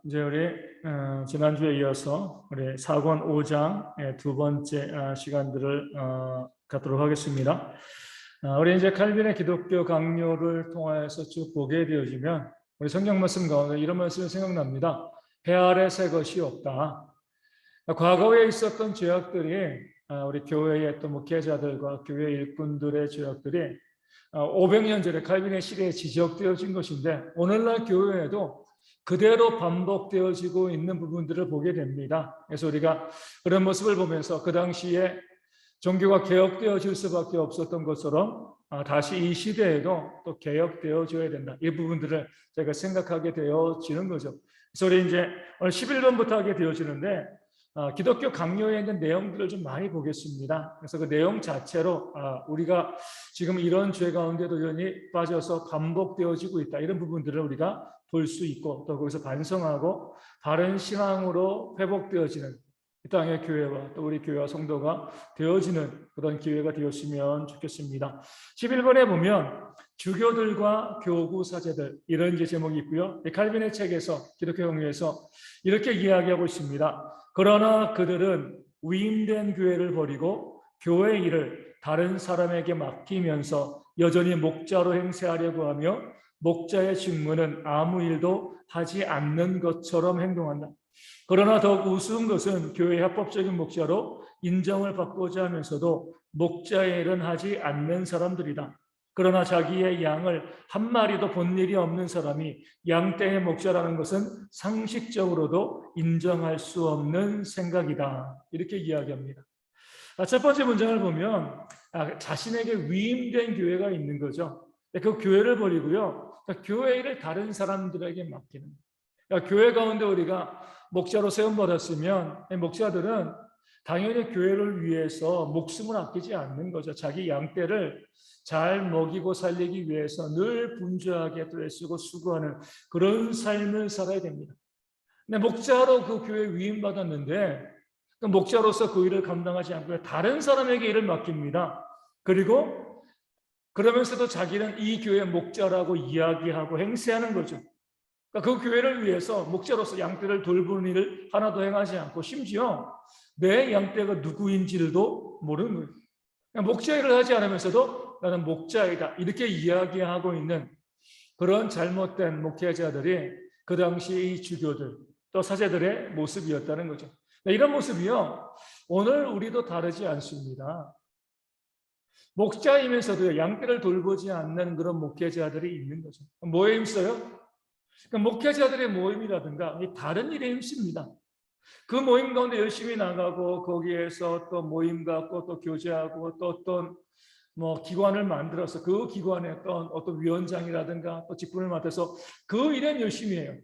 이제 우리 지난주에 이어서 우리 사권 5장의 두 번째 시간들을 갖도록 하겠습니다. 우리 이제 칼빈의 기독교 강요를 통해서 쭉 보게 되어지면 우리 성경 말씀 가운데 이런 말씀이 생각납니다. 해 아래 새 것이 없다. 과거에 있었던 죄악들이 우리 교회의 또 목회자들과 교회 일꾼들의 죄악들이 500년 전에 칼빈의 시대에 지적되어진 것인데 오늘날 교회에도 그대로 반복되어지고 있는 부분들을 보게 됩니다. 그래서 우리가 그런 모습을 보면서 그 당시에 종교가 개혁되어질 수밖에 없었던 것처럼 다시 이 시대에도 또 개혁되어져야 된다. 이 부분들을 제가 생각하게 되어지는 거죠. 그래서 우리 이제 오늘 11번부터 하게 되어지는데 기독교 강요에 있는 내용들을 좀 많이 보겠습니다. 그래서 그 내용 자체로 우리가 지금 이런 죄 가운데도 여전히 빠져서 반복되어지고 있다. 이런 부분들을 우리가 볼 수 있고 또 거기서 반성하고 바른 신앙으로 회복되어지는 이 땅의 교회와 또 우리 교회와 성도가 되어지는 그런 기회가 되었으면 좋겠습니다. 11번에 보면 주교들과 교구 사제들 이런 제목이 있고요. 칼빈의 책에서 기독교 강요에서 이렇게 이야기하고 있습니다. 그러나 그들은 위임된 교회를 버리고 교회 일을 다른 사람에게 맡기면서 여전히 목자로 행세하려고 하며 목자의 직무는 아무 일도 하지 않는 것처럼 행동한다. 그러나 더욱 우스운 것은 교회의 합법적인 목자로 인정을 받고자 하면서도 목자의 일은 하지 않는 사람들이다. 그러나 자기의 양을 한 마리도 본 일이 없는 사람이 양떼의 목자라는 것은 상식적으로도 인정할 수 없는 생각이다. 이렇게 이야기합니다. 첫 번째 문장을 보면 자신에게 위임된 교회가 있는 거죠. 그 교회를 버리고요. 교회 일을 다른 사람들에게 맡기는. 교회 가운데 우리가 목자로 세움받았으면 목자들은 당연히 교회를 위해서 목숨을 아끼지 않는 거죠. 자기 양떼를 잘 먹이고 살리기 위해서 늘 분주하게 또 애쓰고 수고하는 그런 삶을 살아야 됩니다. 근데 목자로 그 교회에 위임받았는데 그 목자로서 그 일을 감당하지 않고 다른 사람에게 일을 맡깁니다. 그리고 그러면서도 자기는 이 교회 목자라고 이야기하고 행세하는 거죠. 그러니까 그 교회를 위해서 목자로서 양떼를 돌보는 일을 하나도 행하지 않고 심지어 내 양떼가 누구인지도 모르는 거예요. 그러니까 목자 일을 하지 않으면서도 나는 목자이다 이렇게 이야기하고 있는 그런 잘못된 목회자들이 그 당시 주교들 또 사제들의 모습이었다는 거죠. 이런 모습이요 오늘 우리도 다르지 않습니다. 목자이면서도 양떼를 돌보지 않는 그런 목회자들이 있는 거죠. 뭐에 힘써요? 목회자들의 모임이라든가 다른 일에 힘씁니다. 그 모임 가운데 열심히 나가고 거기에서 또 모임 갖고 또 교제하고 또 어떤 기관을 만들어서 그 기관의 어떤 위원장이라든가 또 직분을 맡아서 그 일엔 열심히 해요.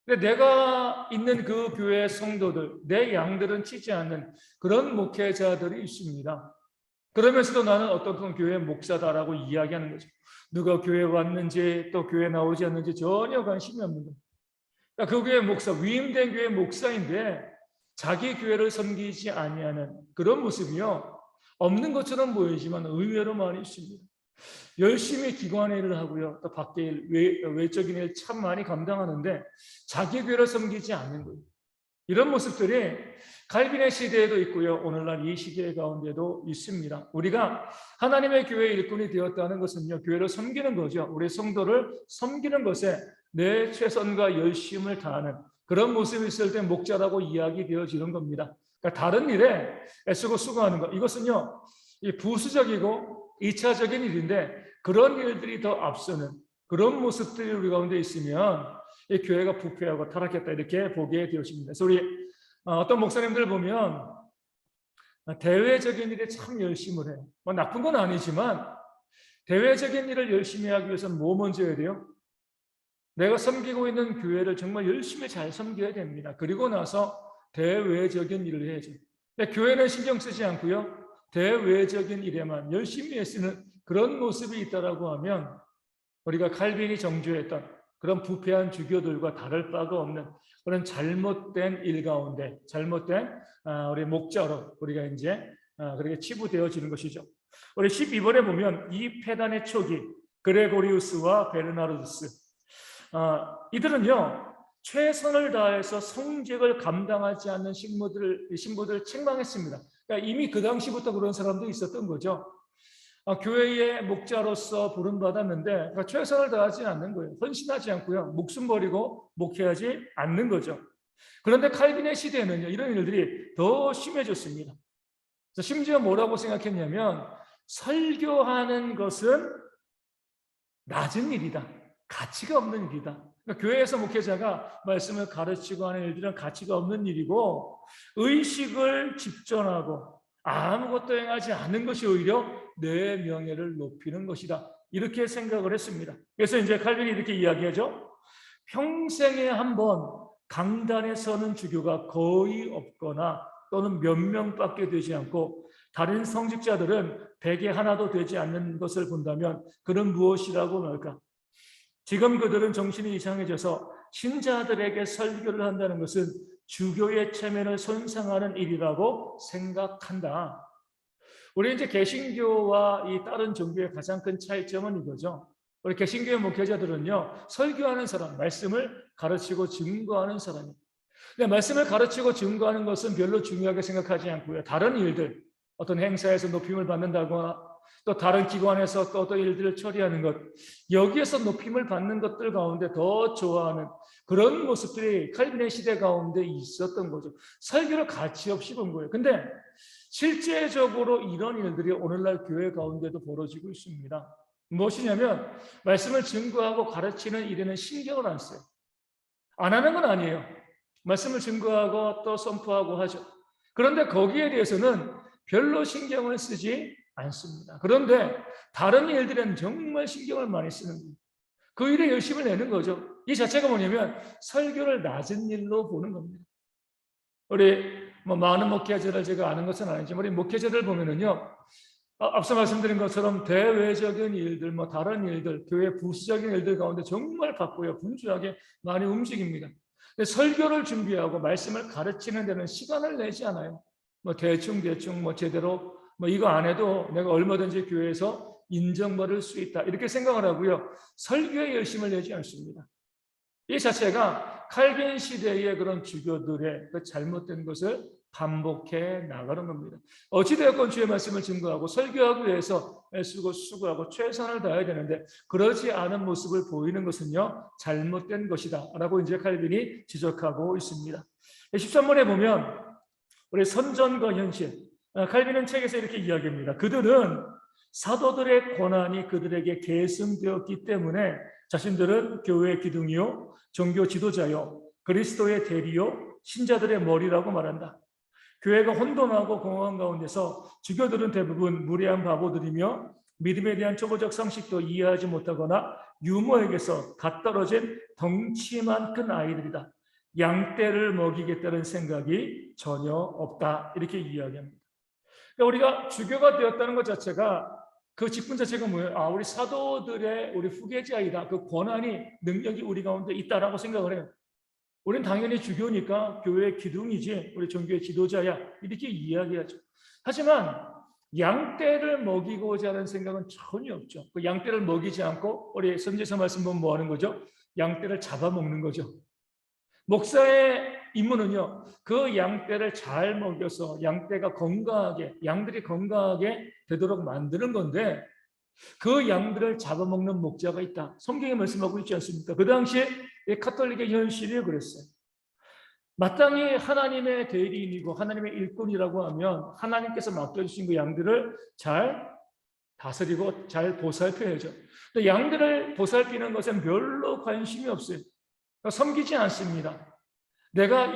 근데 내가 있는 그 교회 성도들, 내 양들은 치지 않는 그런 목회자들이 있습니다. 그러면서도 나는 어떤 교회 목사다라고 이야기하는 거죠. 누가 교회 왔는지 또 교회 나오지 않는지 전혀 관심이 없는 거예요. 그러니까 그 교회 목사, 위임된 교회 목사인데 자기 교회를 섬기지 아니하는 그런 모습이요. 없는 것처럼 보이지만 의외로 많이 있습니다. 열심히 기관의 일을 하고요. 또 밖에 일, 외적인 일 참 많이 감당하는데 자기 교회를 섬기지 않는 거예요. 이런 모습들이 칼빈의 시대에도 있고요. 오늘날 이 시대 가운데도 있습니다. 우리가 하나님의 교회 일꾼이 되었다는 것은요. 교회를 섬기는 거죠. 우리 성도를 섬기는 것에 내 최선과 열심을 다하는 그런 모습이 있을 때 목자라고 이야기되어지는 겁니다. 그러니까 다른 일에 애쓰고 수고하는 것. 이것은요. 이 부수적이고 2차적인 일인데 그런 일들이 더 앞서는 그런 모습들이 우리 가운데 있으면 이 교회가 부패하고 타락했다 이렇게 보게 되어집니다. 그래서 우리 어떤 목사님들 보면 대외적인 일에 참 열심을 해요. 나쁜 건 아니지만 대외적인 일을 열심히 하기 위해서는 뭐 먼저 해야 돼요? 내가 섬기고 있는 교회를 정말 열심히 잘 섬겨야 됩니다. 그리고 나서 대외적인 일을 해야죠. 교회는 신경 쓰지 않고요. 대외적인 일에만 열심히 애쓰는 그런 모습이 있다라고 하면 우리가 칼빈이 정죄했던 그런 부패한 주교들과 다를 바가 없는 그런 잘못된 일 가운데 잘못된 우리 목자로 우리가 이제 그렇게 치부되어지는 것이죠. 우리 12번에 보면 이 폐단의 초기 그레고리우스와 베르나르두스 이들은요 최선을 다해서 성직을 감당하지 않는 신부들을 책망했습니다. 그러니까 이미 그 당시부터 그런 사람도 있었던 거죠. 교회의 목자로서 부름받았는데 그러니까 최선을 다하지 않는 거예요. 헌신하지 않고요. 목숨 버리고 목회하지 않는 거죠. 그런데 칼빈의 시대에는요, 이런 일들이 더 심해졌습니다. 심지어 뭐라고 생각했냐면 설교하는 것은 낮은 일이다. 가치가 없는 일이다. 그러니까 교회에서 목회자가 말씀을 가르치고 하는 일들은 가치가 없는 일이고 의식을 집전하고 아무것도 행하지 않는 것이 오히려 내 명예를 높이는 것이다. 이렇게 생각을 했습니다. 그래서 이제 칼빈이 이렇게 이야기하죠. 평생에 한 번 강단에 서는 주교가 거의 없거나 또는 몇 명밖에 되지 않고 다른 성직자들은 100에 하나도 되지 않는 것을 본다면 그는 무엇이라고 말까? 지금 그들은 정신이 이상해져서 신자들에게 설교를 한다는 것은 주교의 체면을 손상하는 일이라고 생각한다. 우리 이제 개신교와 이 다른 종교의 가장 큰 차이점은 이거죠. 우리 개신교의 목회자들은요, 설교하는 사람, 말씀을 가르치고 증거하는 사람이에요. 근데 말씀을 가르치고 증거하는 것은 별로 중요하게 생각하지 않고요. 다른 일들, 어떤 행사에서 높임을 받는다거나 또 다른 기관에서 또 어떤 일들을 처리하는 것, 여기에서 높임을 받는 것들 가운데 더 좋아하는 그런 모습들이 칼빈의 시대 가운데 있었던 거죠. 설교를 가치 없이 본 거예요. 근데 실제적으로 이런 일들이 오늘날 교회 가운데도 벌어지고 있습니다. 무엇이냐면 말씀을 증거하고 가르치는 일에는 신경을 안 써요. 안 하는 건 아니에요. 말씀을 증거하고 또 선포하고 하죠. 그런데 거기에 대해서는 별로 신경을 쓰지 않습니다. 그런데 다른 일들은 정말 신경을 많이 쓰는 거예요. 그 일에 열심을 내는 거죠. 이 자체가 뭐냐면 설교를 낮은 일로 보는 겁니다. 우리 많은 목회자를 제가 아는 것은 아니지만 우리 목회자들 보면은요, 앞서 말씀드린 것처럼 대외적인 일들, 다른 일들, 교회 부수적인 일들 가운데 정말 바쁘요, 분주하게 많이 움직입니다. 근데 설교를 준비하고 말씀을 가르치는 데는 시간을 내지 않아요. 대충 제대로 이거 안 해도 내가 얼마든지 교회에서 인정받을 수 있다 이렇게 생각을 하고요, 설교에 열심을 내지 않습니다. 이 자체가 칼빈 시대의 그런 주교들의 그 잘못된 것을 반복해 나가는 겁니다. 어찌되었건 주의 말씀을 증거하고 설교하기 위해서 애쓰고 수고하고 최선을 다해야 되는데 그러지 않은 모습을 보이는 것은요, 잘못된 것이다 라고 이제 칼빈이 지적하고 있습니다. 13번에 보면 우리 선전과 현실, 칼빈은 책에서 이렇게 이야기합니다. 그들은 사도들의 권한이 그들에게 계승되었기 때문에 자신들은 교회의 기둥이요, 종교 지도자요, 그리스도의 대리요, 신자들의 머리라고 말한다. 교회가 혼돈하고 공허한 가운데서 주교들은 대부분 무례한 바보들이며 믿음에 대한 초보적 상식도 이해하지 못하거나 유머에게서 갓 떨어진 덩치만 큰 아이들이다. 양떼를 먹이겠다는 생각이 전혀 없다. 이렇게 이야기합니다. 그러니까 우리가 주교가 되었다는 것 자체가 그 직분 자체가 뭐예요? 우리 사도들의 우리 후계자이다. 그 권한이 능력이 우리 가운데 있다라고 생각을 해요. 우리는 당연히 주교니까 교회의 기둥이지 우리 종교의 지도자야 이렇게 이야기하죠. 하지만 양떼를 먹이고자 하는 생각은 전혀 없죠. 그 양떼를 먹이지 않고 우리 선지서 말씀 보면 뭐 하는 거죠? 양떼를 잡아먹는 거죠. 목사의 임무는요, 그 양떼를 잘 먹여서 양떼가 건강하게, 양들이 건강하게 되도록 만드는 건데 그 양들을 잡아먹는 목자가 있다. 성경에 말씀하고 있지 않습니까? 그 당시에 카톨릭의 현실이 그랬어요. 마땅히 하나님의 대리인이고 하나님의 일꾼이라고 하면 하나님께서 맡겨주신 그 양들을 잘 다스리고 잘 보살펴야죠. 근데 양들을 보살피는 것엔 별로 관심이 없어요. 섬기지 않습니다. 내가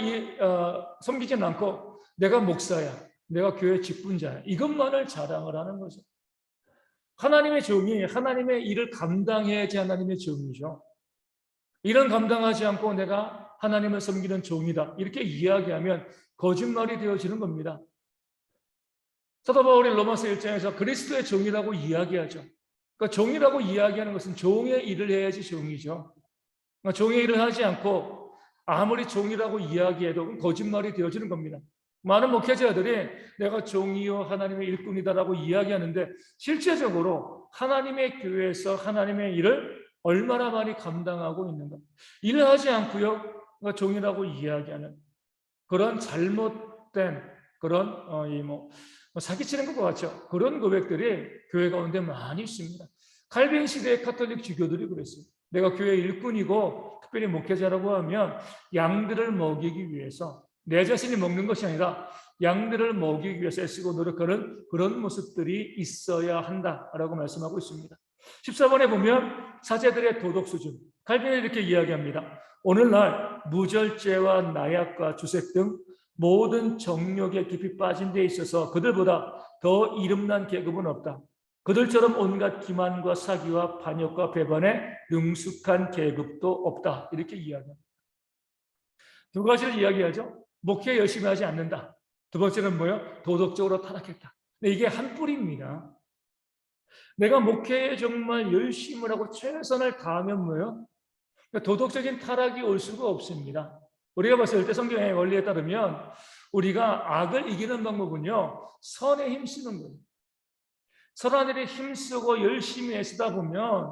섬기진 않고 내가 목사야, 내가 교회 직분자야, 이것만을 자랑을 하는 거죠. 하나님의 종이 하나님의 일을 감당해야지 하나님의 종이죠. 일은 감당하지 않고 내가 하나님을 섬기는 종이다 이렇게 이야기하면 거짓말이 되어지는 겁니다. 사도 바울이 로마서 1장에서 그리스도의 종이라고 이야기하죠. 그러니까 종이라고 이야기하는 것은 종의 일을 해야지 종이죠. 그러니까 종의 일을 하지 않고 아무리 종이라고 이야기해도 거짓말이 되어지는 겁니다. 많은 목회자들이 내가 종이요 하나님의 일꾼이다라고 이야기하는데 실제적으로 하나님의 교회에서 하나님의 일을 얼마나 많이 감당하고 있는가. 일을 하지 않고요, 종이라고 이야기하는 그런 잘못된 그런 사기치는 것과 같죠. 그런 고백들이 교회 가운데 많이 있습니다. 칼빈 시대의 카톨릭 주교들이 그랬어요. 내가 교회 일꾼이고 특별히 목회자라고 하면 양들을 먹이기 위해서 내 자신이 먹는 것이 아니라 양들을 먹이기 위해서 애쓰고 노력하는 그런 모습들이 있어야 한다라고 말씀하고 있습니다. 14번에 보면 사제들의 도덕 수준, 칼빈이 이렇게 이야기합니다. 오늘날 무절제와 나약과 주색 등 모든 정욕에 깊이 빠진 데 있어서 그들보다 더 이름난 계급은 없다. 그들처럼 온갖 기만과 사기와 반역과 배반에 능숙한 계급도 없다. 이렇게 이야기합니다. 두 가지를 이야기하죠. 목회 열심히 하지 않는다. 두 번째는 뭐예요? 도덕적으로 타락했다. 근데 이게 한 뿌리입니다. 내가 목회에 정말 열심을 하고 최선을 다하면 뭐예요? 도덕적인 타락이 올 수가 없습니다. 우리가 봤을 때 성경의 원리에 따르면 우리가 악을 이기는 방법은요, 선에 힘쓰는 거예요. 선한 일에 힘쓰고 열심히 애쓰다 보면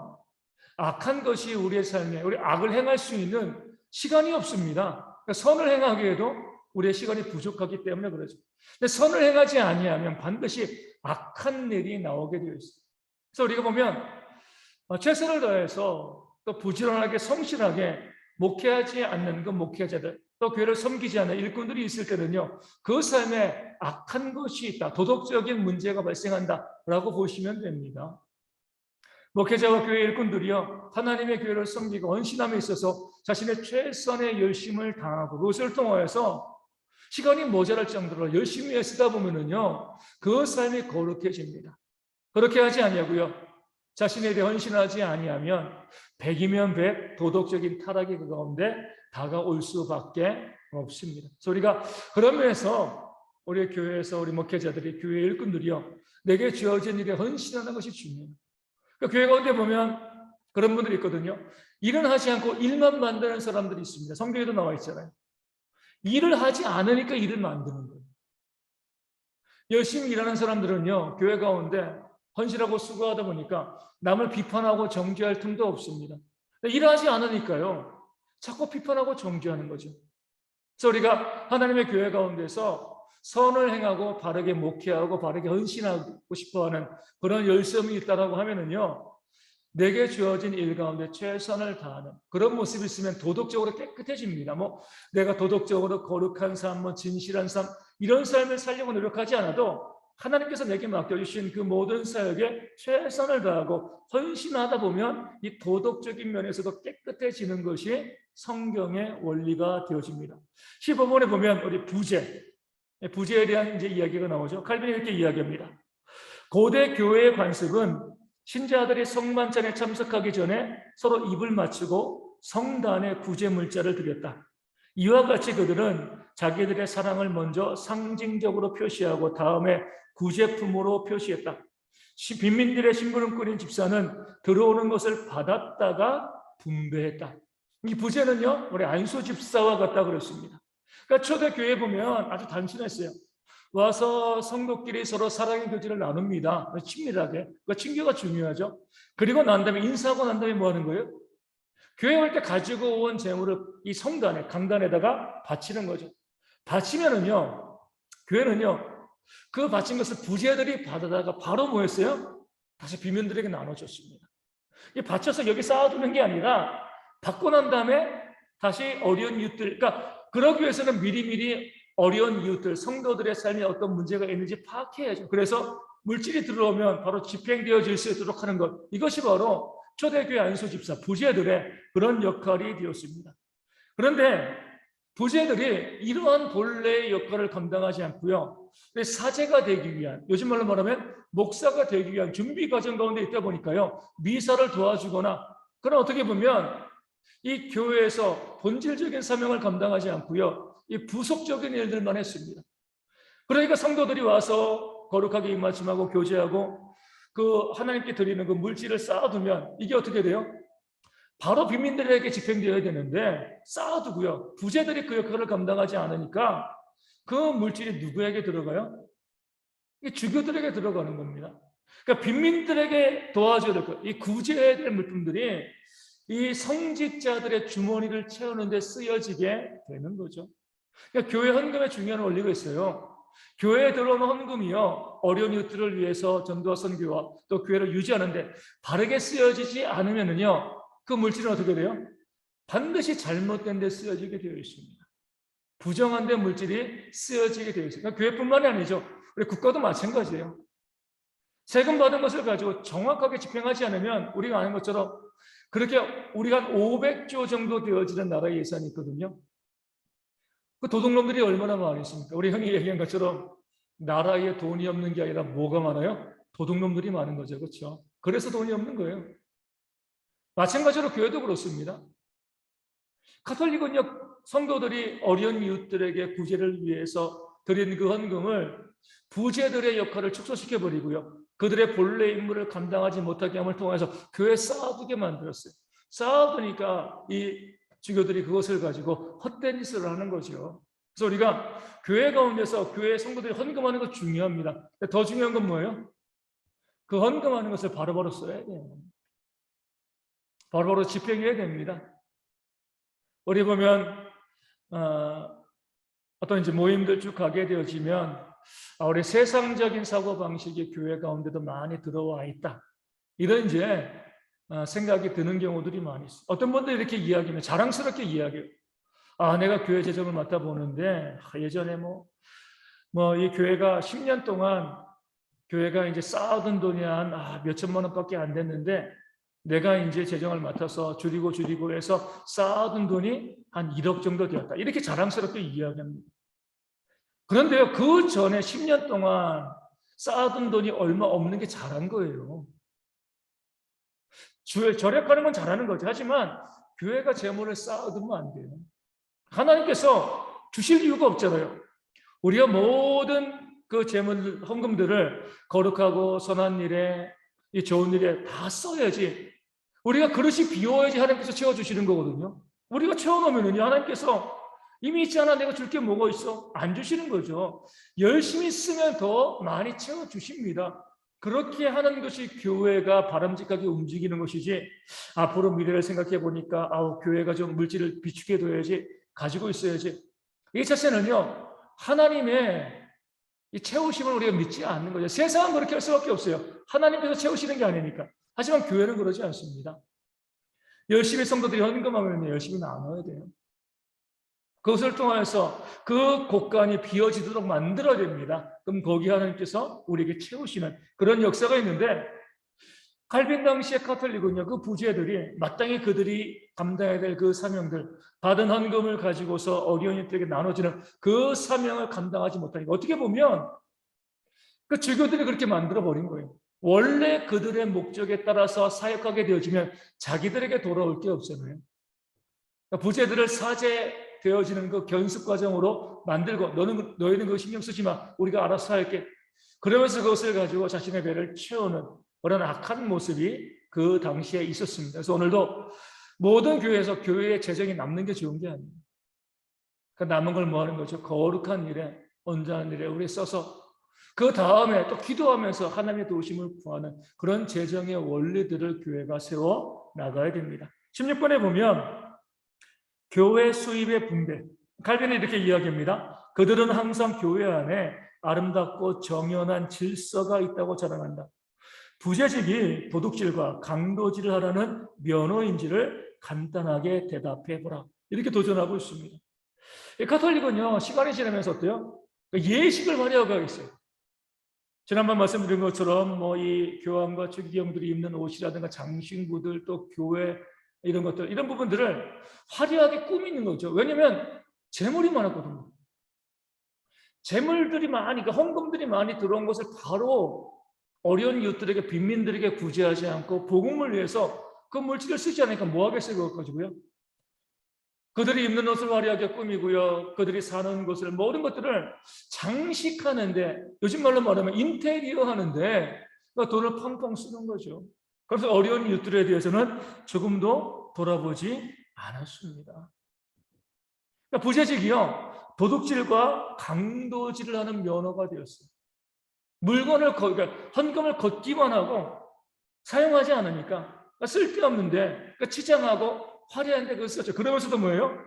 악한 것이 우리의 삶에 우리 악을 행할 수 있는 시간이 없습니다. 그러니까 선을 행하기에도 우리의 시간이 부족하기 때문에 그러죠. 근데 선을 행하지 아니하면 반드시 악한 일이 나오게 되어 있어요. 그래서 우리가 보면 최선을 다해서 또 부지런하게 성실하게 목회하지 않는 그 목회자들, 또 교회를 섬기지 않는 일꾼들이 있을 때는요, 그 삶에 악한 것이 있다, 도덕적인 문제가 발생한다라고 보시면 됩니다. 목회자와 교회 일꾼들이요, 하나님의 교회를 섬기고 헌신함에 있어서 자신의 최선의 열심을 다하고 그것을 통하여서 시간이 모자랄 정도로 열심히 애쓰다 보면은요, 그 삶이 거룩해집니다. 그렇게 하지 아니하고요, 자신에 대해 헌신하지 아니하면 100이면 100 도덕적인 타락이 그 가운데 다가올 수밖에 없습니다. 그래서 우리가 그런 면에서 우리 교회에서 우리 목회자들이 교회 일꾼들이요, 내게 주어진 일에 헌신하는 것이 중요해요. 그러니까 교회 가운데 보면 그런 분들이 있거든요. 일은 하지 않고 일만 만드는 사람들이 있습니다. 성경에도 나와 있잖아요. 일을 하지 않으니까 일을 만드는 거예요. 열심히 일하는 사람들은요, 교회 가운데 헌신하고 수고하다 보니까 남을 비판하고 정죄할 틈도 없습니다. 일하지 않으니까요, 자꾸 비판하고 정죄하는 거죠. 그래서 우리가 하나님의 교회 가운데서 선을 행하고 바르게 목회하고 바르게 헌신하고 싶어하는 그런 열심이 있다라고 하면은요, 내게 주어진 일 가운데 최선을 다하는 그런 모습이 있으면 도덕적으로 깨끗해집니다. 내가 도덕적으로 거룩한 삶, 진실한 삶, 이런 삶을 살려고 노력하지 않아도 하나님께서 내게 맡겨주신 그 모든 사역에 최선을 다하고 헌신하다 보면 이 도덕적인 면에서도 깨끗해지는 것이 성경의 원리가 되어집니다. 15번에 보면 우리 부재에 대한 이제 이야기가 나오죠. 칼빈이 이렇게 이야기합니다. 고대 교회의 관습은 신자들이 성만찬에 참석하기 전에 서로 입을 맞추고 성단에 구제물자를 드렸다. 이와 같이 그들은 자기들의 사랑을 먼저 상징적으로 표시하고 다음에 구제품으로 표시했다. 빈민들의 심부름꾼인 집사는 들어오는 것을 받았다가 분배했다. 이 부제는요, 우리 안수 집사와 같다 그랬습니다. 그러니까 초대교회 보면 아주 단순했어요. 와서 성도끼리 서로 사랑의 교제를 나눕니다. 친밀하게. 그 친교가 중요하죠. 그리고 난 다음에 인사하고 난 다음에 뭐 하는 거예요? 교회 올 때 가지고 온 재물을 이 성단에, 강단에다가 바치는 거죠. 바치면은요, 교회는요, 그 바친 것을 부자들이 받아다가 바로 뭐 했어요? 다시 빈민들에게 나눠줬습니다. 이 바쳐서 여기 쌓아두는 게 아니라 받고 난 다음에 다시 어려운 이웃들, 그러니까 그러기 위해서는 미리미리 어려운 이웃들, 성도들의 삶에 어떤 문제가 있는지 파악해야죠. 그래서 물질이 들어오면 바로 집행되어질 수 있도록 하는 것, 이것이 바로 초대교회 안수집사, 부제들의 그런 역할이 되었습니다. 그런데 부제들이 이러한 본래의 역할을 감당하지 않고요, 사제가 되기 위한, 요즘 말로 말하면 목사가 되기 위한 준비 과정 가운데 있다 보니까요, 미사를 도와주거나, 그럼 어떻게 보면 이 교회에서 본질적인 사명을 감당하지 않고요, 이 부속적인 일들만 했습니다. 그러니까 성도들이 와서 거룩하게 입맞춤하고 교제하고 그 하나님께 드리는 그 물질을 쌓아두면 이게 어떻게 돼요? 바로 빈민들에게 집행되어야 되는데 쌓아두고요, 부제들이 그 역할을 감당하지 않으니까 그 물질이 누구에게 들어가요? 이게 주교들에게 들어가는 겁니다. 그러니까 빈민들에게 도와줘야 될 것, 이 구제해야 될 물품들이 이 성직자들의 주머니를 채우는 데 쓰여지게 되는 거죠. 그러니까 교회 헌금의 중요한 원리가 있어요. 교회에 들어오는 헌금이요, 어려운 이웃들을 위해서 전도와 선교와 또 교회를 유지하는데 바르게 쓰여지지 않으면요, 그 물질은 어떻게 돼요? 반드시 잘못된 데 쓰여지게 되어 있습니다. 부정한 데 물질이 쓰여지게 되어 있습니다. 그러니까 교회뿐만이 아니죠. 우리 국가도 마찬가지예요. 세금 받은 것을 가지고 정확하게 집행하지 않으면 우리가 아는 것처럼 그렇게 우리가 한 500조 정도 되어지는 나라의 예산이 있거든요. 그 도둑놈들이 얼마나 많이 있습니까? 우리 형이 얘기한 것처럼 나라에 돈이 없는 게 아니라 뭐가 많아요? 도둑놈들이 많은 거죠. 그렇죠? 그래서 돈이 없는 거예요. 마찬가지로 교회도 그렇습니다. 가톨릭은요, 성도들이 어려운 이웃들에게 구제를 위해서 드린 그 헌금을 부제들의 역할을 축소시켜버리고요, 그들의 본래 임무를 감당하지 못하게 함을 통해서 교회에 쌓아두게 만들었어요. 쌓아두니까 이 주교들이 그것을 가지고 헛된 짓을 하는 거죠. 그래서 우리가 교회 가운데서 교회 성도들이 헌금하는 것 중요합니다. 더 중요한 건 뭐예요? 그 헌금하는 것을 바로바로 써야 돼요. 바로바로 집행해야 됩니다. 우리 보면 어떤 이제 모임들 쭉 가게 되어지면 우리 세상적인 사고 방식이 교회 가운데도 많이 들어와 있다, 이런 이제 생각이 드는 경우들이 많이 있어요. 어떤 분들 이렇게 이야기하면 자랑스럽게 이야기해요. 내가 교회 재정을 맡아보는데 예전에 이 교회가 10년 동안 교회가 이제 쌓아둔 돈이 한 몇천만 원밖에 안 됐는데 내가 이제 재정을 맡아서 줄이고 해서 쌓아둔 돈이 한 1억 정도 되었다, 이렇게 자랑스럽게 이야기합니다. 그런데요, 그 전에 10년 동안 쌓아둔 돈이 얼마 없는 게 잘한 거예요. 절약하는 건 잘하는 거죠. 하지만 교회가 재물을 쌓아두면 안 돼요. 하나님께서 주실 이유가 없잖아요. 우리가 모든 그 재물 헌금들을 거룩하고 선한 일에, 이 좋은 일에 다 써야지, 우리가 그릇이 비워야지 하나님께서 채워주시는 거거든요. 우리가 채워놓으면요, 하나님께서 이미 있잖아, 내가 줄 게 뭐가 있어? 안 주시는 거죠. 열심히 쓰면 더 많이 채워주십니다. 그렇게 하는 것이 교회가 바람직하게 움직이는 것이지, 앞으로 미래를 생각해 보니까 교회가 좀 물질을 비축해 둬야지, 가지고 있어야지, 이 자체는요, 하나님의 이 채우심을 우리가 믿지 않는 거죠. 세상은 그렇게 할 수밖에 없어요. 하나님께서 채우시는 게 아니니까. 하지만 교회는 그러지 않습니다. 열심히 성도들이 헌금하면 열심히 나눠야 돼요. 그것을 통해서 그 곳간이 비어지도록 만들어야 됩니다. 그럼 거기 하나님께서 우리에게 채우시는 그런 역사가 있는데, 칼빈 당시의 가톨릭은요, 그 부제들이 마땅히 그들이 감당해야 될 그 사명들, 받은 헌금을 가지고서 어려운 이들에게 나눠주는 그 사명을 감당하지 못하니까, 어떻게 보면 그 주교들이 그렇게 만들어 버린 거예요. 원래 그들의 목적에 따라서 사역하게 되어지면 자기들에게 돌아올 게 없잖아요. 그러니까 부제들을 사제되어지는 그 견습 과정으로 만들고, 너희는 그거 신경 쓰지 마, 우리가 알아서 할게, 그러면서 그것을 가지고 자신의 배를 채우는 그런 악한 모습이 그 당시에 있었습니다. 그래서 오늘도 모든 교회에서 교회의 재정이 남는 게 좋은 게 아니에요. 그 남은 걸 뭐 하는 거죠? 거룩한 일에, 온전한 일에 우리 써서 그 다음에 또 기도하면서 하나님의 도우심을 구하는 그런 재정의 원리들을 교회가 세워 나가야 됩니다. 16번에 보면 교회 수입의 분배, 칼빈이 이렇게 이야기합니다. 그들은 항상 교회 안에 아름답고 정연한 질서가 있다고 자랑한다. 부재직이 도둑질과 강도질을 하라는 면허인지를 간단하게 대답해보라, 이렇게 도전하고 있습니다. 가톨릭은요, 시간이 지나면서 어때요? 예식을 화려하게 했어요. 지난번 말씀드린 것처럼 이 교황과 주기경들이 입는 옷이라든가 장신구들, 또 교회 이런 것들, 이런 부분들을 화려하게 꾸미는 거죠. 왜냐하면 재물이 많았거든요. 재물들이 많이, 헌금들이 많이 들어온 것을 바로 어려운 이웃들에게, 빈민들에게 구제하지 않고 복음을 위해서 그 물질을 쓰지 않으니까 뭐 하겠어요, 그것 가지고요. 그들이 입는 옷을 화려하게 꾸미고요, 그들이 사는 곳을, 모든 것들을 장식하는데, 요즘 말로 말하면 인테리어 하는데 돈을 펑펑 쓰는 거죠. 그래서 어려운 이웃들에 대해서는 조금도 돌아보지 않았습니다. 그러니까 부재직이요, 도둑질과 강도질을 하는 면허가 되었어요. 물건을, 그러니까 헌금을 걷기만 하고 사용하지 않으니까 쓸데없는데 치장하고 화려한데 그걸 썼죠. 그러면서도 뭐예요?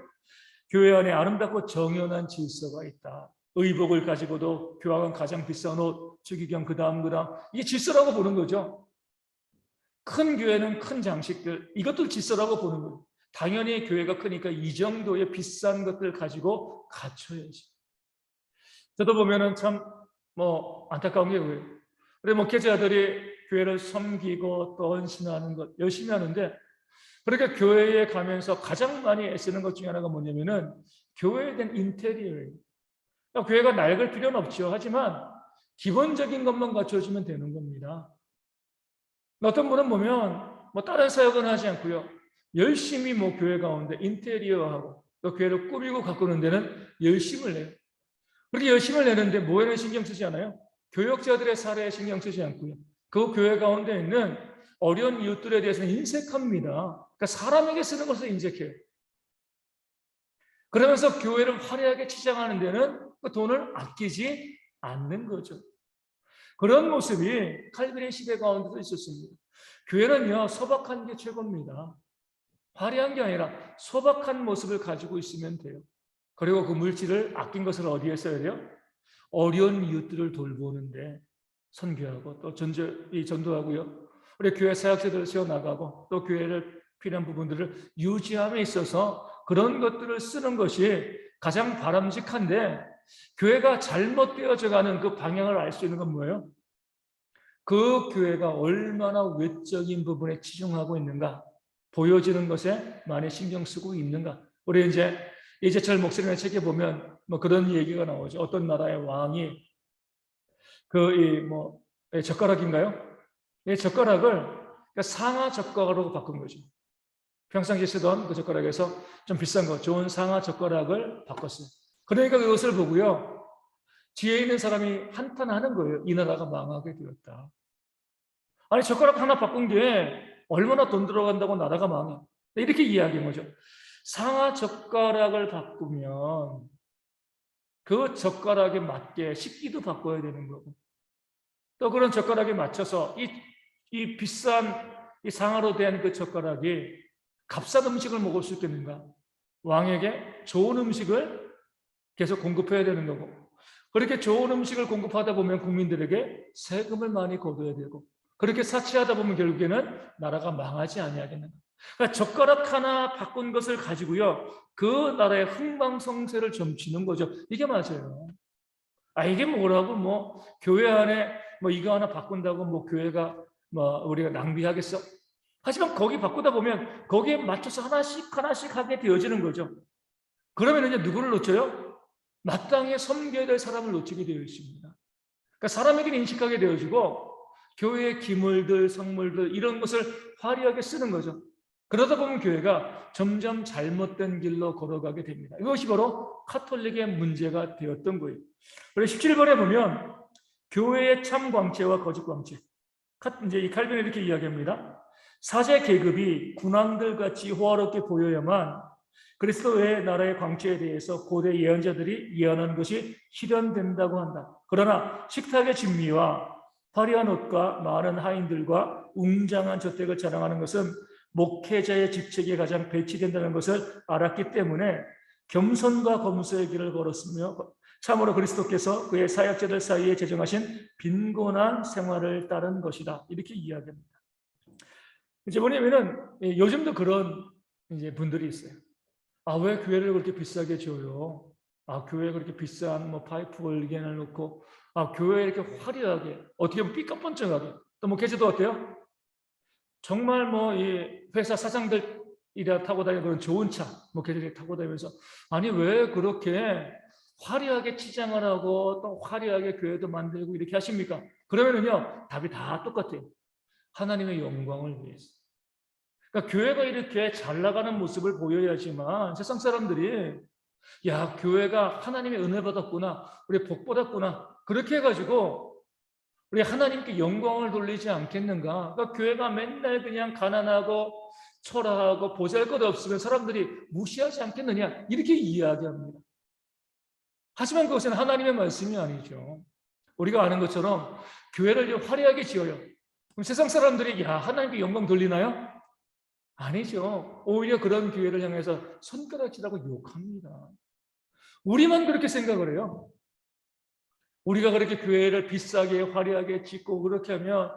교회 안에 아름답고 정연한 질서가 있다. 의복을 가지고도 교황은 가장 비싼 옷, 주기경 그 다음 이게 질서라고 보는 거죠. 큰 교회는 큰 장식들, 이것들 질서라고 보는 거예요. 당연히 교회가 크니까 이 정도의 비싼 것들 가지고 갖춰야지. 저도 보면은 참 안타까운 게 그래요. 우리 목회자들이 교회를 섬기고 또 헌신하는 것 열심히 하는데, 그러니까 교회에 가면서 가장 많이 애쓰는 것 중에 하나가 뭐냐면은 교회에 대한 인테리어예요. 그러니까 교회가 낡을 필요는 없죠. 하지만 기본적인 것만 갖춰주면 되는 겁니다. 어떤 분은 보면 다른 사역은 하지 않고요, 열심히 교회 가운데 인테리어하고 또 교회를 꾸미고 가꾸는 데는 열심을 내요. 그렇게 열심을 내는데 뭐에는 신경 쓰지 않아요? 교역자들의 사례에 신경 쓰지 않고요, 그 교회 가운데 있는 어려운 이웃들에 대해서는 인색합니다. 그러니까 사람에게 쓰는 것을 인색해요. 그러면서 교회를 화려하게 치장하는 데는 그 돈을 아끼지 않는 거죠. 그런 모습이 칼빈의 시대 가운데도 있었습니다. 교회는요, 소박한 게 최고입니다. 화려한 게 아니라 소박한 모습을 가지고 있으면 돼요. 그리고 그 물질을 아낀 것을 어디에 써야 돼요? 어려운 이웃들을 돌보는데 선교하고 또 전도하고요, 우리 교회 사역자들을 세워나가고 또 교회를 필요한 부분들을 유지함에 있어서 그런 것들을 쓰는 것이 가장 바람직한데, 교회가 잘못되어져가는 그 방향을 알 수 있는 건 뭐예요? 그 교회가 얼마나 외적인 부분에 치중하고 있는가, 보여지는 것에 많이 신경 쓰고 있는가. 우리 이제 이재철 목사님의 책에 보면 그런 얘기가 나오죠. 어떤 나라의 왕이 젓가락인가요? 이 젓가락을 상하 젓가락으로 바꾼 거죠. 평상시에 쓰던 그 젓가락에서 좀 비싼 거, 좋은 상하 젓가락을 바꿨어요. 그러니까 그것을 보고요, 뒤에 있는 사람이 한탄하는 거예요. 이 나라가 망하게 되었다. 아니, 젓가락 하나 바꾼 게 얼마나 돈 들어간다고 나라가 망해. 이렇게 이야기한 거죠. 상하 젓가락을 바꾸면 그 젓가락에 맞게 식기도 바꿔야 되는 거고, 또 그런 젓가락에 맞춰서 이 비싼 이 상하로 된 그 젓가락이 값싼 음식을 먹을 수 있겠는가? 왕에게 좋은 음식을 계속 공급해야 되는 거고, 그렇게 좋은 음식을 공급하다 보면 국민들에게 세금을 많이 거둬야 되고, 그렇게 사치하다 보면 결국에는 나라가 망하지 아니하겠는가? 그러니까 젓가락 하나 바꾼 것을 가지고요, 그 나라의 흥망성쇠를 점치는 거죠. 이게 맞아요. 이게 뭐라고 교회 안에 이거 하나 바꾼다고 교회가 우리가 낭비하겠어? 하지만 거기 바꾸다 보면 거기에 맞춰서 하나씩 하게 되어지는 거죠. 그러면 이제 누구를 놓쳐요? 마땅히 섬겨야 될 사람을 놓치게 되어 있습니다. 그러니까 사람에게는 인식하게 되어지고 교회의 기물들, 성물들 이런 것을 화려하게 쓰는 거죠. 그러다 보면 교회가 점점 잘못된 길로 걸어가게 됩니다. 이것이 바로 카톨릭의 문제가 되었던 거예요. 그리고 17번에 보면 교회의 참 광채와 거짓 광채. 이제 이 칼빈이 이렇게 이야기합니다. 사제 계급이 군왕들 같이 호화롭게 보여야만 그리스도의 나라의 광채에 대해서 고대 예언자들이 예언한 것이 실현된다고 한다. 그러나 식탁의 진미와 화려한 옷과 많은 하인들과 웅장한 저택을 자랑하는 것은 목회자의 직책에 가장 배치된다는 것을 알았기 때문에 겸손과 검소의 길을 걸었으며 참으로 그리스도께서 그의 사역자들 사이에 제정하신 빈곤한 생활을 따른 것이다. 이렇게 이야기합니다. 이제 뭐냐면은 요즘도 그런 이제 분들이 있어요. 왜 교회를 그렇게 비싸게 줘요? 교회에 그렇게 비싼 파이프 올겐을 놓고, 교회에 이렇게 화려하게, 어떻게 보면 삐까뻔쩍하게, 또 목회자도 어때요? 정말 이 회사 사장들이라 타고 다니는 그런 좋은 차, 목회자들이 타고 다니면서, 아니, 왜 그렇게 화려하게 치장을 하고 또 화려하게 교회도 만들고 이렇게 하십니까? 그러면은요, 답이 다 똑같아요. 하나님의 영광을 위해서. 그러니까 교회가 이렇게 잘 나가는 모습을 보여야지만 세상 사람들이 야, 교회가 하나님의 은혜 받았구나, 우리 복 받았구나, 그렇게 해가지고 우리 하나님께 영광을 돌리지 않겠는가? 그러니까 교회가 맨날 그냥 가난하고 초라하고 보잘것없으면 사람들이 무시하지 않겠느냐, 이렇게 이야기합니다. 하지만 그것은 하나님의 말씀이 아니죠. 우리가 아는 것처럼 교회를 화려하게 지어요. 그럼 세상 사람들이 야, 하나님께 영광 돌리나요? 아니죠. 오히려 그런 교회를 향해서 손가락질하고 욕합니다. 우리만 그렇게 생각을 해요. 우리가 그렇게 교회를 비싸게 화려하게 짓고 그렇게 하면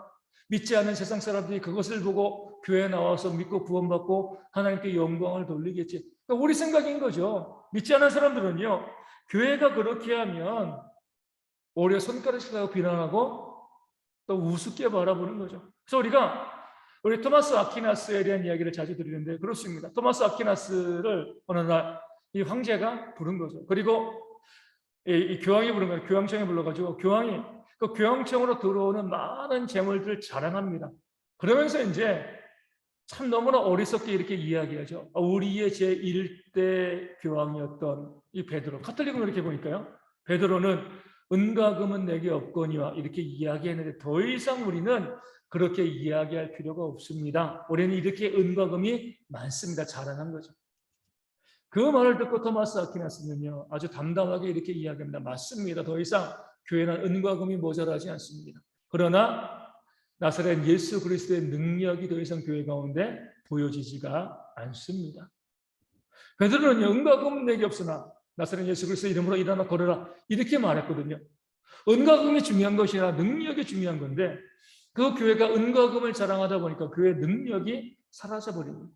믿지 않는 세상 사람들이 그것을 보고 교회에 나와서 믿고 구원받고 하나님께 영광을 돌리겠지. 그러니까 우리 생각인 거죠. 믿지 않는 사람들은요, 교회가 그렇게 하면 오히려 손가락질하고 비난하고 또 우습게 바라보는 거죠. 그래서 우리 토마스 아퀴나스에 대한 이야기를 자주 드리는데 그렇습니다. 토마스 아퀴나스를 어느 날 이 황제가 부른 거죠. 그리고 이 교황이 부른 거예요. 교황청에 불러가지고 교황이 그 교황청으로 들어오는 많은 재물들을 자랑합니다. 그러면서 이제 참 너무나 어리석게 이렇게 이야기하죠. 우리의 제1대 교황이었던 이 베드로, 카톨릭은 이렇게 보니까요. 베드로는 은과 금은 내게 없거니와 이렇게 이야기했는데 더 이상 우리는 그렇게 이야기할 필요가 없습니다. 우리는 이렇게 은과 금이 많습니다. 자랑한 거죠. 그 말을 듣고 토마스 아퀴나스는요, 아주 담담하게 이렇게 이야기합니다. 맞습니다. 더 이상 교회는 은과 금이 모자라지 않습니다. 그러나 나사렛 예수 그리스도의 능력이 더 이상 교회 가운데 보여지지가 않습니다. 베드로는요, 은과 금은 내게 없으나 나사렛 예수 그리스도 이름으로 일어나 걸어라 이렇게 말했거든요. 은과 금이 중요한 것이 아니라 능력이 중요한 건데 그 교회가 은과 금을 자랑하다 보니까 교회의 능력이 사라져버립니다.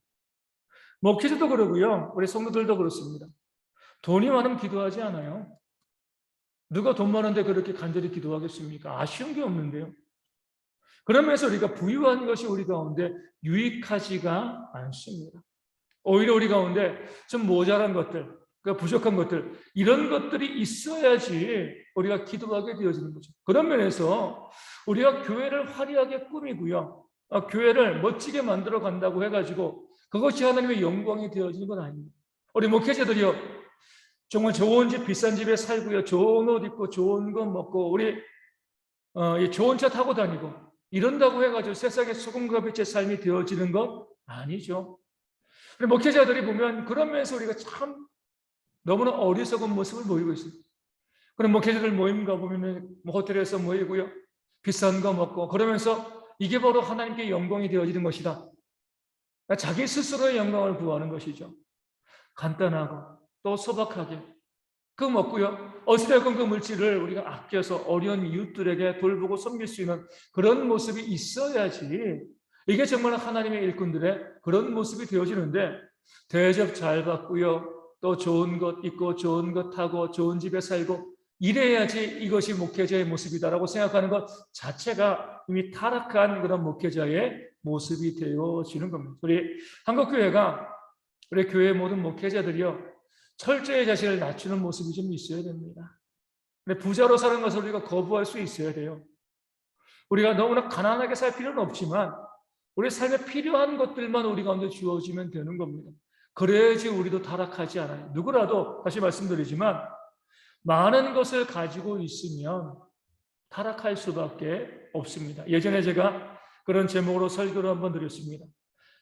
목회자도 그러고요. 우리 성도들도 그렇습니다. 돈이 많으면 기도하지 않아요. 누가 돈 많은데 그렇게 간절히 기도하겠습니까? 아쉬운 게 없는데요. 그러면서 우리가 부유한 것이 우리 가운데 유익하지가 않습니다. 오히려 우리 가운데 좀 모자란 것들, 부족한 것들, 이런 것들이 있어야지 우리가 기도하게 되어지는 거죠. 그런 면에서 우리가 교회를 화려하게 꾸미고요. 교회를 멋지게 만들어 간다고 해가지고 그것이 하나님의 영광이 되어지는 건 아닙니다. 우리 목회자들이요, 정말 좋은 집, 비싼 집에 살고요, 좋은 옷 입고, 좋은 거 먹고, 우리 좋은 차 타고 다니고 이런다고 해가지고 세상의 소금과 빛의 삶이 되어지는 것 아니죠. 우리 목회자들이 보면 그런 면에서 우리가 참 너무나 어리석은 모습을 보이고 있습니다. 그럼 목회자들 모임 가보면 호텔에서 모이고요, 비싼 거 먹고 그러면서 이게 바로 하나님께 영광이 되어지는 것이다. 자기 스스로의 영광을 구하는 것이죠. 간단하고 또 소박하게 그 먹고요, 어찌됐건 그 물질을 우리가 아껴서 어려운 이웃들에게 돌보고 섬길 수 있는 그런 모습이 있어야지 이게 정말 하나님의 일꾼들의 그런 모습이 되어지는데 대접 잘 받고요, 또 좋은 것 입고 좋은 것 타고 좋은 집에 살고 이래야지 이것이 목회자의 모습이다라고 생각하는 것 자체가 이미 타락한 그런 목회자의 모습이 되어지는 겁니다. 우리 한국교회가 우리 교회 모든 목회자들이요, 철저히 자신을 낮추는 모습이 좀 있어야 됩니다. 부자로 사는 것을 우리가 거부할 수 있어야 돼요. 우리가 너무나 가난하게 살 필요는 없지만 우리 삶에 필요한 것들만 우리 가운데 주어지면 되는 겁니다. 그래야지 우리도 타락하지 않아요. 누구라도 다시 말씀드리지만 많은 것을 가지고 있으면 타락할 수밖에 없습니다. 예전에 제가 그런 제목으로 설교를 한번 드렸습니다.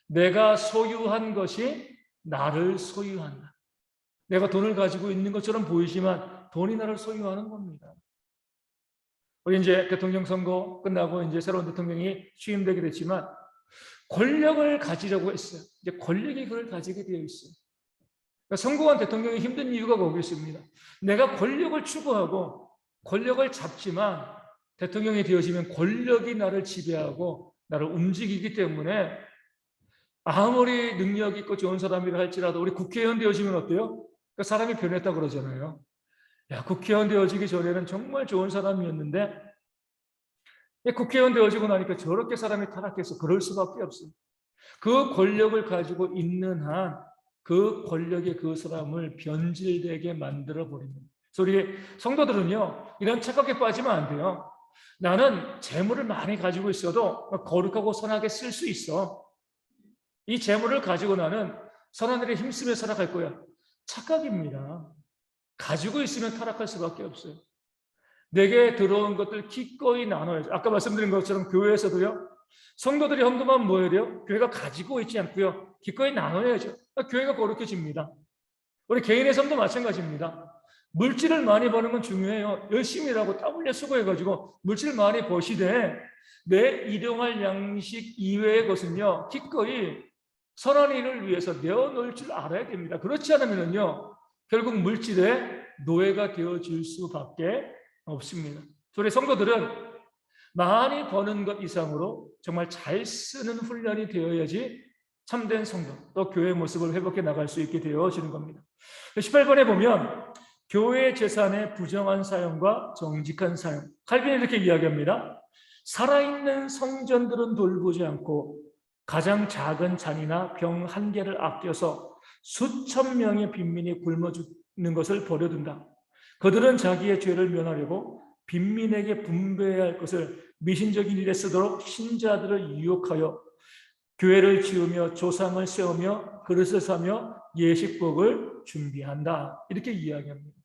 내가 소유한 것이 나를 소유한다. 내가 돈을 가지고 있는 것처럼 보이지만 돈이 나를 소유하는 겁니다. 우리 이제 대통령 선거 끝나고 이제 새로운 대통령이 취임되게 됐지만 권력을 가지려고 했어요. 이제 권력이 그걸 가지게 되어 있어요. 그러니까 성공한 대통령이 힘든 이유가 거기 있습니다. 내가 권력을 추구하고 권력을 잡지만 대통령이 되어지면 권력이 나를 지배하고 나를 움직이기 때문에 아무리 능력 있고 좋은 사람이라 할지라도 우리 국회의원 되어지면 어때요? 그러니까 사람이 변했다 그러잖아요. 야, 국회의원 되어지기 전에는 정말 좋은 사람이었는데 국회의원 되어지고 나니까 저렇게 사람이 타락해서 그럴 수밖에 없어요. 그 권력을 가지고 있는 한 그 권력이 그 사람을 변질되게 만들어 버립니다. 그래서 우리 성도들은요, 이런 착각에 빠지면 안 돼요. 나는 재물을 많이 가지고 있어도 거룩하고 선하게 쓸 수 있어. 이 재물을 가지고 나는 선한 일에 힘쓰며 살아갈 거야. 착각입니다. 가지고 있으면 타락할 수밖에 없어요. 내게 들어온 것들 기꺼이 나눠야죠. 아까 말씀드린 것처럼 교회에서도요, 성도들이 헌금하면 뭐 해야 돼요? 교회가 가지고 있지 않고요, 기꺼이 나눠야죠. 교회가 거룩해집니다. 우리 개인의 삶도 마찬가지입니다. 물질을 많이 버는 건 중요해요. 열심히 일하고 땀 흘려 수고해가지고 물질을 많이 버시되 내 일용할 양식 이외의 것은요, 기꺼이 선한 일을 위해서 내어놓을 줄 알아야 됩니다. 그렇지 않으면요, 결국 물질의 노예가 되어질 수밖에 없습니다. 우리 성도들은 많이 버는 것 이상으로 정말 잘 쓰는 훈련이 되어야지 참된 성도, 또 교회의 모습을 회복해 나갈 수 있게 되어지는 겁니다. 18번에 보면 교회 재산의 부정한 사용과 정직한 사용, 칼빈이 이렇게 이야기합니다. 살아있는 성전들은 돌보지 않고 가장 작은 잔이나 병 한 개를 아껴서 수천 명의 빈민이 굶어 죽는 것을 버려둔다. 그들은 자기의 죄를 면하려고 빈민에게 분배해야 할 것을 미신적인 일에 쓰도록 신자들을 유혹하여 교회를 지으며 조상을 세우며 그릇을 사며 예식복을 준비한다. 이렇게 이야기합니다.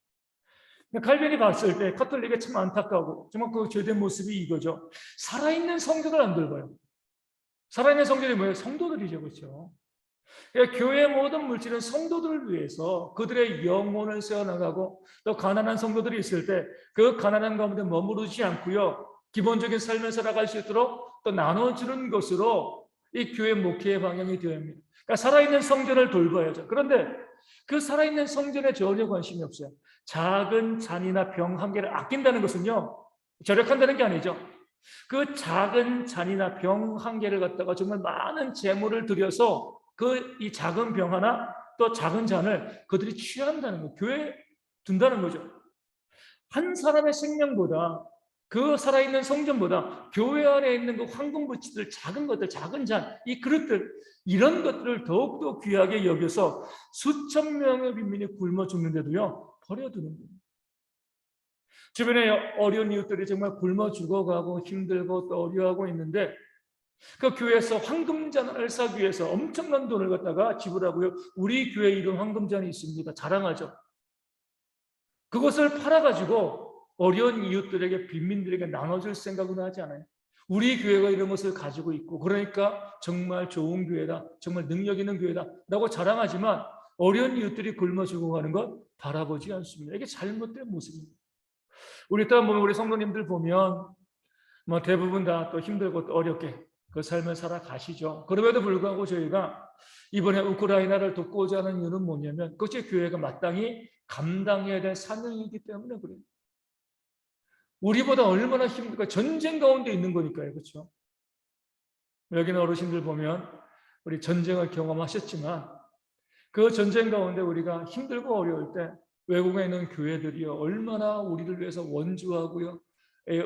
칼빈이 봤을 때 카톨릭에 참 안타까고 정말 그 죄된 모습이 이거죠. 살아있는 성전을 안 돌봐요. 살아있는 성전이 뭐예요? 성도들이죠. 그렇죠? 그러니까 교회의 모든 물질은 성도들을 위해서 그들의 영혼을 세워나가고 또 가난한 성도들이 있을 때 그 가난한 가운데 머무르지 않고요. 기본적인 삶을 살아갈 수 있도록 또 나눠주는 것으로 이 교회 목회의 방향이 되어야 합니다. 그러니까 살아있는 성전을 돌봐야죠. 그런데 그 살아있는 성전에 전혀 관심이 없어요. 작은 잔이나 병 한 개를 아낀다는 것은요, 절약한다는 게 아니죠. 그 작은 잔이나 병 한 개를 갖다가 정말 많은 재물을 들여서 그 이 작은 병 하나 또 작은 잔을 그들이 취한다는 거, 교회에 둔다는 거죠. 한 사람의 생명보다 그 살아있는 성전보다 교회 안에 있는 그 황금 부치들, 작은 것들, 작은 잔, 이 그릇들, 이런 것들을 더욱더 귀하게 여겨서 수천 명의 빈민이 굶어 죽는데도요, 버려두는 거예요. 주변에 어려운 이웃들이 정말 굶어 죽어가고 힘들고 또 어려워하고 있는데 그 교회에서 황금잔을 사기 위해서 엄청난 돈을 갖다가 지불하고요. 우리 교회 이런 황금잔이 있습니다. 자랑하죠. 그것을 팔아가지고 어려운 이웃들에게 빈민들에게 나눠줄 생각은 하지 않아요. 우리 교회가 이런 것을 가지고 있고 그러니까 정말 좋은 교회다. 정말 능력 있는 교회다. 라고 자랑하지만 어려운 이웃들이 굶어 죽어가는 것 바라보지 않습니다. 이게 잘못된 모습입니다. 우리 또한 보면 우리 성도님들 보면 뭐 대부분 다 또 힘들고 또 어렵게 그 삶을 살아가시죠. 그럼에도 불구하고 저희가 이번에 우크라이나를 돕고자 하는 이유는 뭐냐면 그것이 교회가 마땅히 감당해야 될 사명이기 때문에 그래요. 우리보다 얼마나 힘들까? 전쟁 가운데 있는 거니까요. 그렇죠? 여기는 어르신들 보면 우리 전쟁을 경험하셨지만 그 전쟁 가운데 우리가 힘들고 어려울 때 외국에 있는 교회들이 얼마나 우리를 위해서 원주하고요.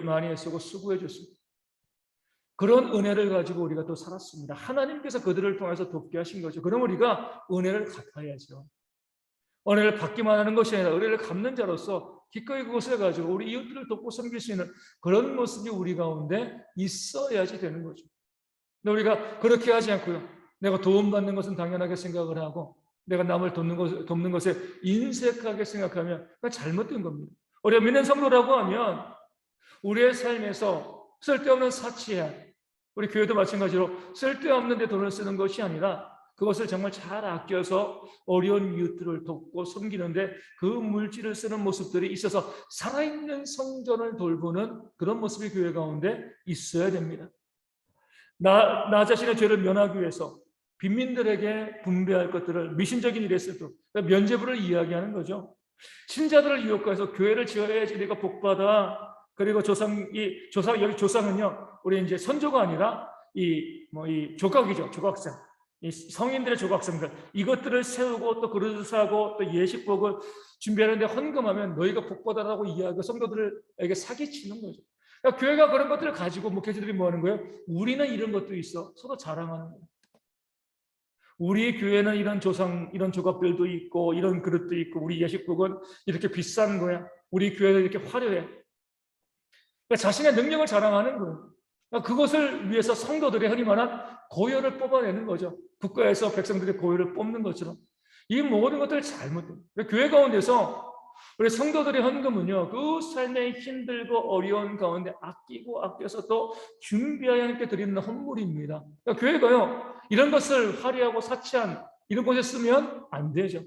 많이 애쓰고 수고해 줬습니다. 그런 은혜를 가지고 우리가 또 살았습니다. 하나님께서 그들을 통해서 돕게 하신 거죠. 그럼 우리가 은혜를 갚아야죠. 은혜를 받기만 하는 것이 아니라 은혜를 갚는 자로서 기꺼이 그것을 가지고 우리 이웃들을 돕고 섬길 수 있는 그런 모습이 우리 가운데 있어야지 되는 거죠. 근데 우리가 그렇게 하지 않고요. 내가 도움받는 것은 당연하게 생각을 하고 내가 남을 돕는 것에 인색하게 생각하면 그건 잘못된 겁니다. 우리가 믿는 성도라고 하면 우리의 삶에서 쓸데없는 사치야. 우리 교회도 마찬가지로 쓸데없는 데 돈을 쓰는 것이 아니라 그것을 정말 잘 아껴서 어려운 이웃들을 돕고 섬기는데 그 물질을 쓰는 모습들이 있어서 살아있는 성전을 돌보는 그런 모습이 교회 가운데 있어야 됩니다. 나 자신의 죄를 면하기 위해서 빈민들에게 분배할 것들을 미신적인 일에 쓰도록 그러니까 면죄부를 이야기하는 거죠. 신자들을 유혹해서 교회를 지어야지 내가 복받아. 그리고 여기 조상은요, 우리 이제 선조가 아니라 이 조각이죠. 조각상. 이 성인들의 조각상들. 이것들을 세우고 또 그릇을 사고 또 예식복을 준비하는데 헌금하면 너희가 복받아라고 이야기하고 성도들에게 사기치는 거죠. 그러니까 교회가 그런 것들을 가지고 목회자들이 뭐 하는 거예요? 우리는 이런 것도 있어. 서로 자랑하는 거예요. 우리 교회는 이런 이런 조각들도 있고 이런 그릇도 있고 우리 예식복은 이렇게 비싼 거야. 우리 교회는 이렇게 화려해. 그러니까 자신의 능력을 자랑하는 거예요. 그러니까 그것을 위해서 성도들의 흔히 말한 고열을 뽑아내는 거죠. 국가에서 백성들의 고열을 뽑는 것처럼. 이 모든 것들을 잘못해요. 교회 가운데서 우리 성도들의 헌금은요, 그 삶에 힘들고 어려운 가운데 아끼고 아껴서 또 준비하여 함께 드리는 헌물입니다. 그러니까 교회가요, 이런 것을 화려하고 사치한 이런 곳에 쓰면 안 되죠.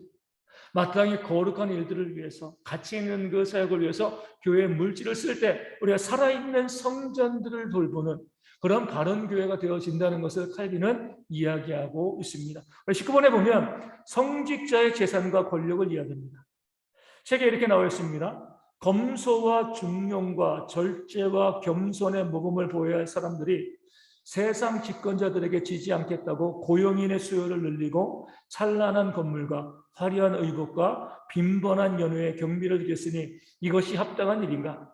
마땅히 거룩한 일들을 위해서, 가치 있는 그 사역을 위해서 교회의 물질을 쓸 때 우리가 살아있는 성전들을 돌보는 그런 바른 교회가 되어진다는 것을 칼빈은 이야기하고 있습니다. 19번에 보면 성직자의 재산과 권력을 이야기합니다. 책에 이렇게 나와 있습니다. 검소와 중용과 절제와 겸손의 모범을 보여야 할 사람들이 세상 집권자들에게 지지 않겠다고 고용인의 수요를 늘리고 찬란한 건물과 화려한 의복과 빈번한 연회의 경비를 드렸으니 이것이 합당한 일인가?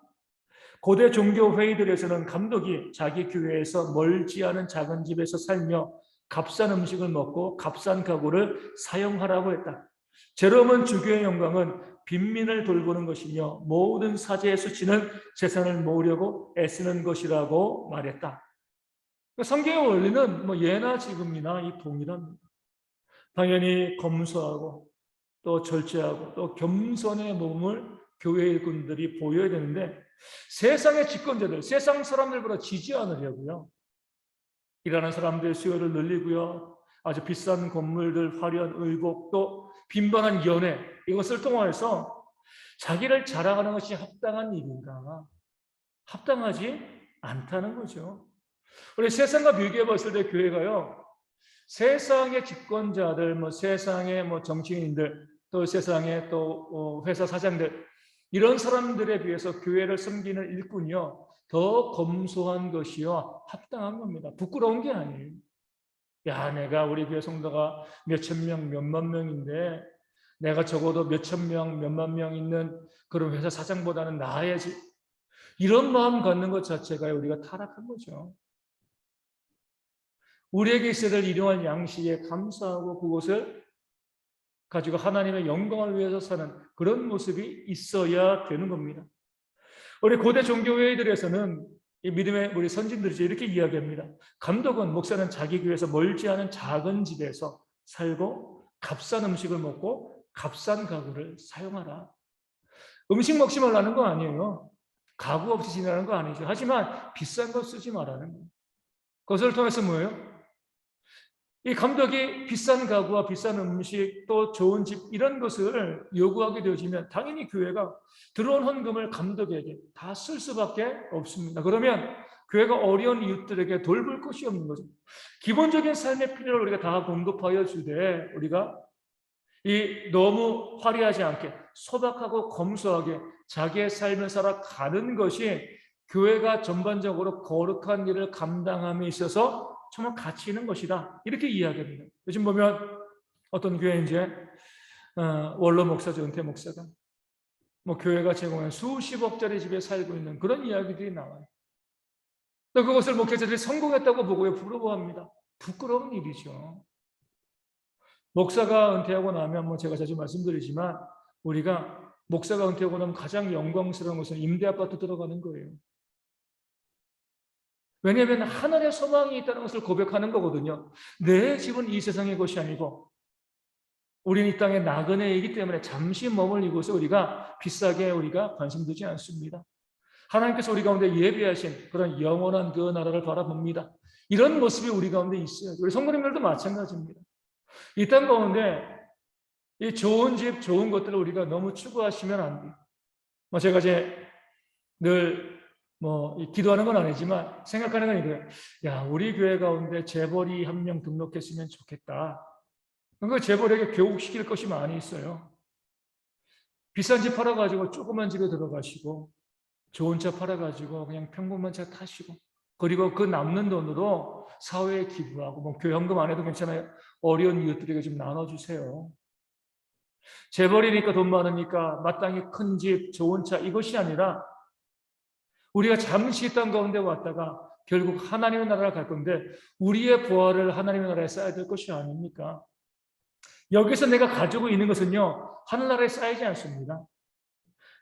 고대 종교 회의들에서는 감독이 자기 교회에서 멀지 않은 작은 집에서 살며 값싼 음식을 먹고 값싼 가구를 사용하라고 했다. 제롬은 주교의 영광은 빈민을 돌보는 것이며 모든 사제의 수치는 재산을 모으려고 애쓰는 것이라고 말했다. 성경의 원리는 뭐 예나 지금이나 이 동일합니다. 당연히 검소하고 또 절제하고 또 겸손의 몸을 교회 일꾼들이 보여야 되는데 세상의 집권자들, 세상 사람들보다 지지 않으려고요. 일하는 사람들의 수요를 늘리고요. 아주 비싼 건물들, 화려한 의복, 또 빈번한 연회 이것을 통해서 자기를 자랑하는 것이 합당한 일인가? 합당하지 않다는 거죠. 우리 세상과 비교해 봤을 때 교회가요. 세상의 집권자들, 뭐 세상의 뭐 정치인들, 또 세상의 또 회사 사장들 이런 사람들에 비해서 교회를 섬기는 일꾼이요 더 검소한 것이요 합당한 겁니다. 부끄러운 게 아니에요. 야, 내가 우리 교회 성도가 몇천 명, 몇만 명인데 내가 적어도 몇천 명, 몇만 명 있는 그런 회사 사장보다는 나아야지. 이런 마음 갖는 것 자체가 우리가 타락한 거죠. 우리에게 있어야 될 일용할 양식에 감사하고 그것을 가지고 하나님의 영광을 위해서 사는 그런 모습이 있어야 되는 겁니다. 우리 고대 종교회의들에서는 이 믿음의 우리 선진들이 이렇게 이야기합니다. 감독은, 목사는 자기 교회에서 멀지 않은 작은 집에서 살고 값싼 음식을 먹고 값싼 가구를 사용하라. 음식 먹지 말라는 거 아니에요. 가구 없이 지내라는 거 아니죠. 하지만 비싼 거 쓰지 말라는 거예요. 그것을 통해서 뭐예요? 이 감독이 비싼 가구와 비싼 음식 또 좋은 집 이런 것을 요구하게 되어지면 당연히 교회가 들어온 헌금을 감독에게 다 쓸 수밖에 없습니다. 그러면 교회가 어려운 이웃들에게 돌볼 것이 없는 거죠. 기본적인 삶의 필요를 우리가 다 공급하여 주되 우리가 이 너무 화려하지 않게 소박하고 검소하게 자기의 삶을 살아가는 것이 교회가 전반적으로 거룩한 일을 감당함에 있어서 정말 가치 있는 것이다. 이렇게 이야기합니다. 요즘 보면 어떤 교회 이제 원로 목사죠, 은퇴 목사가 뭐 교회가 제공한 수십억짜리 집에 살고 있는 그런 이야기들이 나와요. 또 그것을 목회자들이 성공했다고 보고요 부러워합니다. 부끄러운 일이죠. 목사가 은퇴하고 나면 뭐 제가 자주 말씀드리지만 우리가 목사가 은퇴하고 나면 가장 영광스러운 것은 임대 아파트 들어가는 거예요. 왜냐하면 하늘의 소망이 있다는 것을 고백하는 거거든요. 내 집은 이 세상의 것이 아니고 우리는 이 땅의 나그네이기 때문에 잠시 머물 이곳에 우리가 비싸게 우리가 관심 두지 않습니다. 하나님께서 우리 가운데 예비하신 그런 영원한 그 나라를 바라봅니다. 이런 모습이 우리 가운데 있어요. 우리 성도님들도 마찬가지입니다. 이 땅 가운데 이 좋은 집, 좋은 것들을 우리가 너무 추구하시면 안 돼요. 제가 늘 기도하는 건 아니지만 생각하는 건 이거예요. 야, 우리 교회 가운데 재벌이 한 명 등록했으면 좋겠다. 그 재벌에게 교육시킬 것이 많이 있어요. 비싼 집 팔아가지고 조그만 집에 들어가시고 좋은 차 팔아가지고 그냥 평범한 차 타시고 그리고 그 남는 돈으로 사회에 기부하고 교회 헌금 안 해도 괜찮아요. 어려운 이웃들에게 좀 나눠주세요. 재벌이니까 돈 많으니까 마땅히 큰 집, 좋은 차 이것이 아니라 우리가 잠시 땅 가운데 왔다가 결국 하나님의 나라를 갈 건데 우리의 부활을 하나님의 나라에 쌓아야 될 것이 아닙니까? 여기서 내가 가지고 있는 것은요 하늘나라에 쌓이지 않습니다.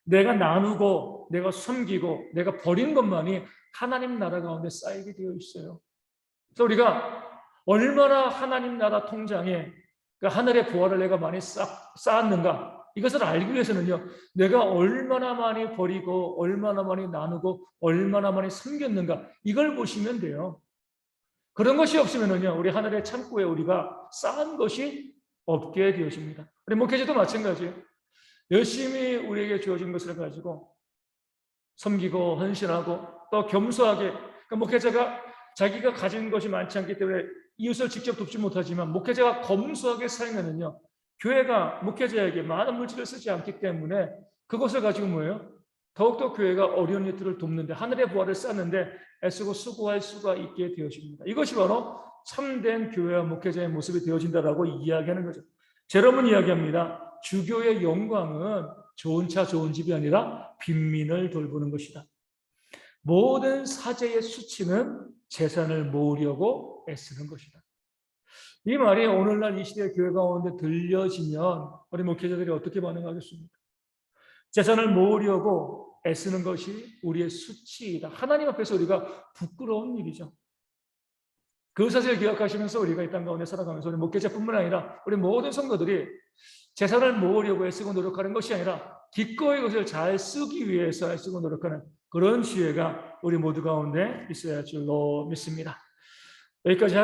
내가 나누고 내가 섬기고 내가 버린 것만이 하나님 나라 가운데 쌓이게 되어 있어요. 그래서 우리가 얼마나 하나님 나라 통장에 그 하늘의 부활을 내가 많이 쌓았는가 이것을 알기 위해서는요 내가 얼마나 많이 버리고 얼마나 많이 나누고 얼마나 많이 섬겼는가 이걸 보시면 돼요. 그런 것이 없으면은요 우리 하늘의 창고에 우리가 쌓은 것이 없게 되어집니다. 우리 목회자도 마찬가지예요. 열심히 우리에게 주어진 것을 가지고 섬기고 헌신하고 또 겸손하게, 그러니까 목회자가 자기가 가진 것이 많지 않기 때문에 이웃을 직접 돕지 못하지만 목회자가 검소하게 살면은요, 교회가 목회자에게 많은 물질을 쓰지 않기 때문에 그것을 가지고 뭐예요? 더욱더 교회가 어려운 이들을 돕는데, 하늘의 부활을 쌓는데 애쓰고 수고할 수가 있게 되어집니다. 이것이 바로 참된 교회와 목회자의 모습이 되어진다라고 이야기하는 거죠. 제롬은 이야기합니다. 주교의 영광은 좋은 차 좋은 집이 아니라 빈민을 돌보는 것이다. 모든 사제의 수치는 재산을 모으려고 애쓰는 것이다. 이 말이 오늘날 이 시대 교회 가운데 들려지면 우리 목회자들이 어떻게 반응하겠습니까? 재산을 모으려고 애쓰는 것이 우리의 수치이다. 하나님 앞에서 우리가 부끄러운 일이죠. 그 사실을 기억하시면서 우리가 이 땅 가운데 살아가면서 우리 목회자뿐만 아니라 우리 모든 성도들이 재산을 모으려고 애쓰고 노력하는 것이 아니라 기꺼이 그것을 잘 쓰기 위해서 애쓰고 노력하는 그런 지혜가 우리 모두 가운데 있어야 할 줄로 믿습니다. 여기까지